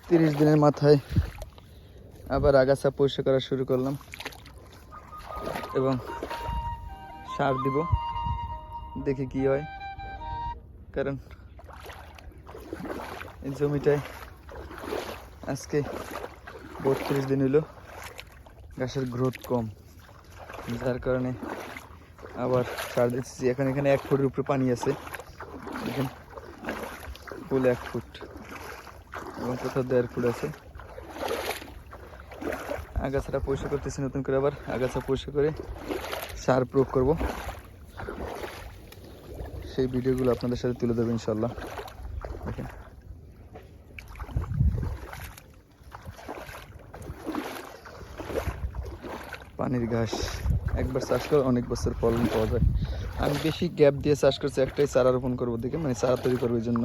30 দিনের মাথায় আবার আগাছা পরিষ্কার করা শুরু করলাম এবং সার দিব, দেখি কি হয়। কারণ এই জমিটায় আজকে 32 দিন হলো ঘাসের গ্রোথ কম, যার কারণে আবার সার দিচ্ছি। এখানে 1 ফুটের উপরে পানি আছে, দেখেন ফুল 1 ফুট এবং কোথাও 1.5 ফুট আছে। আগাছাটা পরিষ্কার করতেছি নতুন করে, আবার আগাছা পরিষ্কার করে সার প্রয়োগ করব। সেই ভিডিওগুলো আপনাদের সাথে তুলে দেবো ইনশাল্লাহ। দেখেন পানির ঘাস, একবার চাষ করে অনেক বছর ফলন পাওয়া যায়। আমি বেশি গ্যাপ দিয়ে চাষ করছি, একটাই চারা রোপণ করবো দেখে, মানে চারা তৈরি করবো এই জন্য।